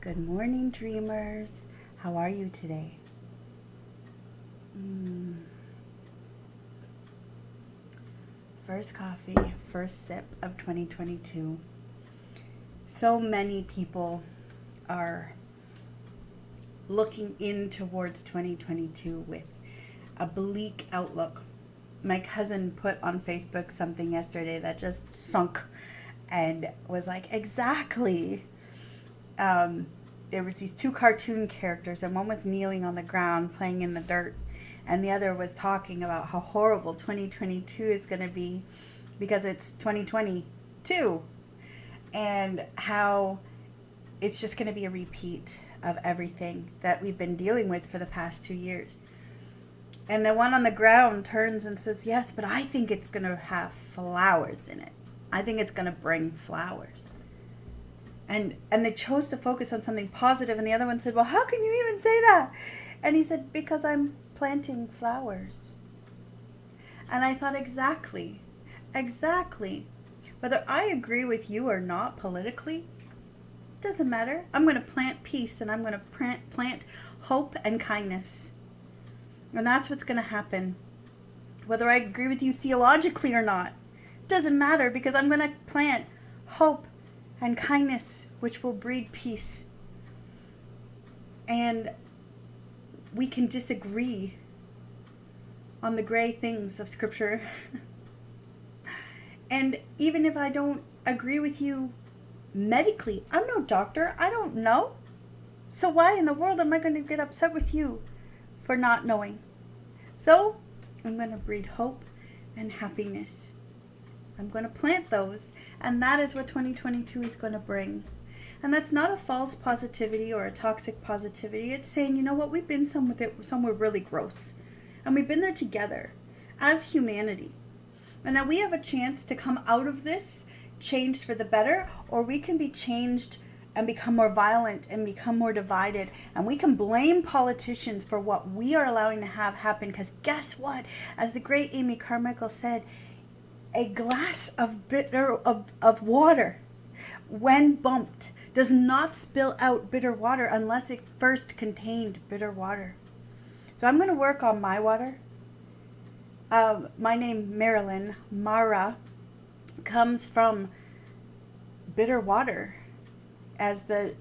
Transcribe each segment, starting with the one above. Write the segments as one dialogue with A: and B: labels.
A: Good morning, dreamers. How are you today? First coffee, first sip of 2022. So many people are looking in towards 2022 with a bleak outlook. My cousin put on Facebook something yesterday that just sunk and was like, exactly. Um, there was these two cartoon characters, and one was kneeling on the ground playing in the dirt, and the other was talking about how horrible 2022 is going to be because it's 2022, and how it's just going to be a repeat of everything that we've been dealing with for the past 2 years. And the one on the ground turns and says, yes, but I think it's going to have flowers in it. I think it's going to bring flowers. And they chose to focus on something positive, and the other one said, well, how can you even say that? And he said, because I'm planting flowers. And I thought, exactly. Whether I agree with you or not politically, doesn't matter. I'm going to plant peace, and I'm going to plant hope and kindness. And that's what's going to happen. Whether I agree with you theologically or not, doesn't matter, because I'm going to plant hope and kindness, which will breed peace. And we can disagree on the gray things of Scripture. And even if I don't agree with you medically, I'm no doctor, I don't know. So why in the world am I going to get upset with you for not knowing? So I'm going to breed hope and happiness. I'm going to plant those, and that is what 2022 is going to bring. And that's not a false positivity or a toxic positivity. It's saying, you know what, we've been somewhere really gross, and we've been there together as humanity. And now we have a chance to come out of this changed for the better, or we can be changed and become more violent and become more divided. And we can blame politicians for what we are allowing to have happen, because guess what? As the great Amy Carmichael said, a glass of water, when bumped, does not spill out bitter water unless it first contained bitter water. So I'm going to work on my water. My name, Marilyn, Mara, comes from bitter water. As the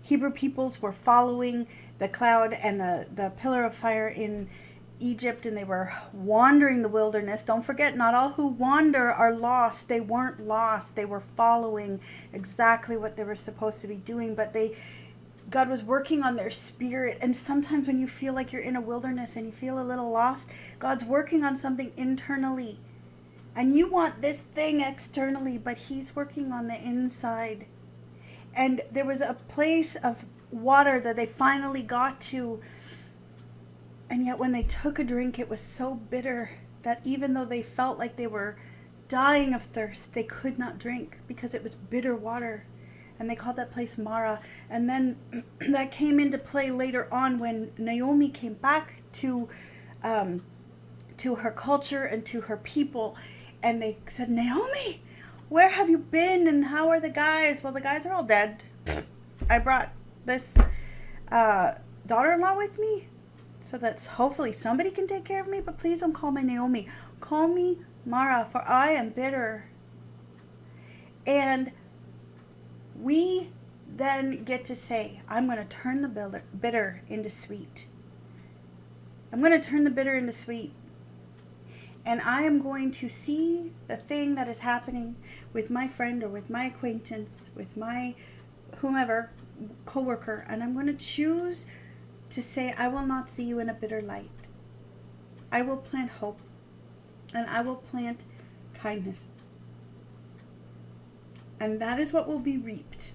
A: Hebrew peoples were following the cloud and the pillar of fire in Egypt, and they were wandering the wilderness. Don't forget, not all who wander are lost. They weren't lost. They were following exactly what they were supposed to be doing, but God was working on their spirit. And sometimes when you feel like you're in a wilderness and you feel a little lost, God's working on something internally. And you want this thing externally, but He's working on the inside. And there was a place of water that they finally got to. And yet when they took a drink, it was so bitter that even though they felt like they were dying of thirst, they could not drink because it was bitter water. And they called that place Mara. And then that came into play later on when Naomi came back to her culture and to her people. And they said, Naomi, where have you been, and how are the guys? Well, the guys are all dead. I brought this daughter-in-law with me, so that hopefully somebody can take care of me, but please don't call me Naomi. Call me Mara, for I am bitter. And we then get to say, I'm going to turn the bitter into sweet. I'm going to turn the bitter into sweet. And I am going to see the thing that is happening with my friend or with my acquaintance, with my whomever, coworker, and I'm going to choose to say, I will not see you in a bitter light. I will plant hope, and I will plant kindness. And that is what will be reaped.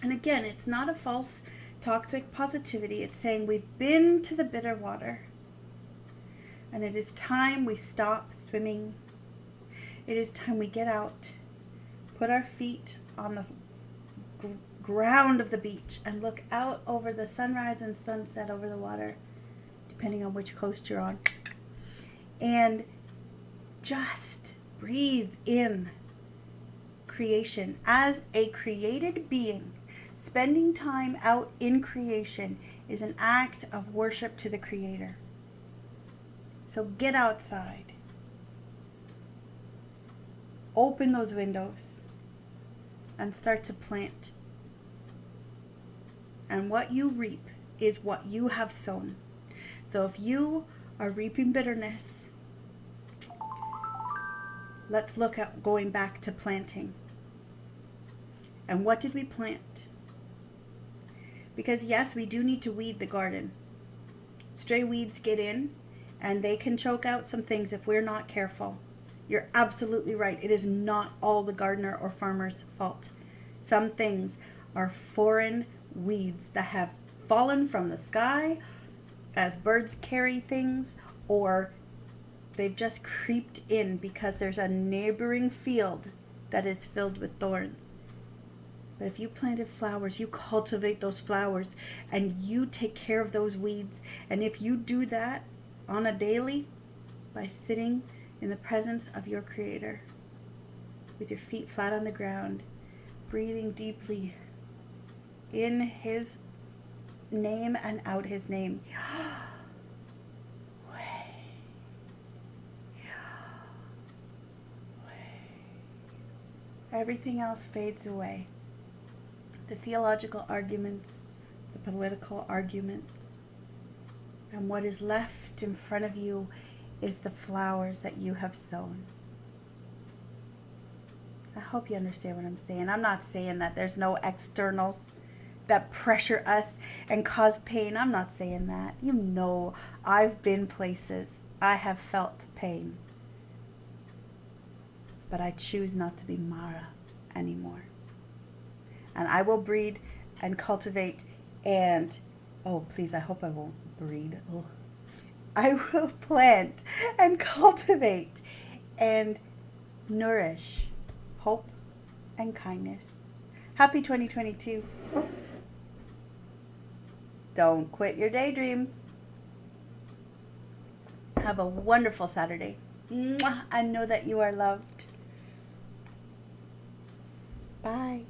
A: And again, it's not a false toxic positivity. It's saying we've been to the bitter water, and it is time we stop swimming. It is time we get out, put our feet on the ground of the beach, and look out over the sunrise and sunset over the water, depending on which coast you're on, and just breathe in creation as a created being. Spending time out in creation is an act of worship to the Creator. So get outside. Open those windows and start to plant. And what you reap is what you have sown. So if you are reaping bitterness, let's look at going back to planting. And what did we plant? Because yes, we do need to weed the garden. Stray weeds get in and they can choke out some things if we're not careful. You're absolutely right. It is not all the gardener or farmer's fault. Some things are foreign weeds that have fallen from the sky as birds carry things, or they've just creeped in because there's a neighboring field that is filled with thorns. But if you planted flowers, you cultivate those flowers and you take care of those weeds. And if you do that on a daily, by sitting in the presence of your Creator, with your feet flat on the ground, breathing deeply in His name and out His name. Everything else fades away. The theological arguments, the political arguments, and what is left in front of you is the flowers that you have sown. I hope you understand what I'm saying. I'm not saying that there's no externals that pressure us and cause pain. I'm not saying that. You know, I've been places. I have felt pain. But I choose not to be Mara anymore. And I will breed and cultivate and, oh please, I hope I won't breed. Oh. I will plant and cultivate and nourish hope and kindness. Happy 2022. Don't quit your daydreams. Have a wonderful Saturday. Mwah! And know that you are loved. Bye.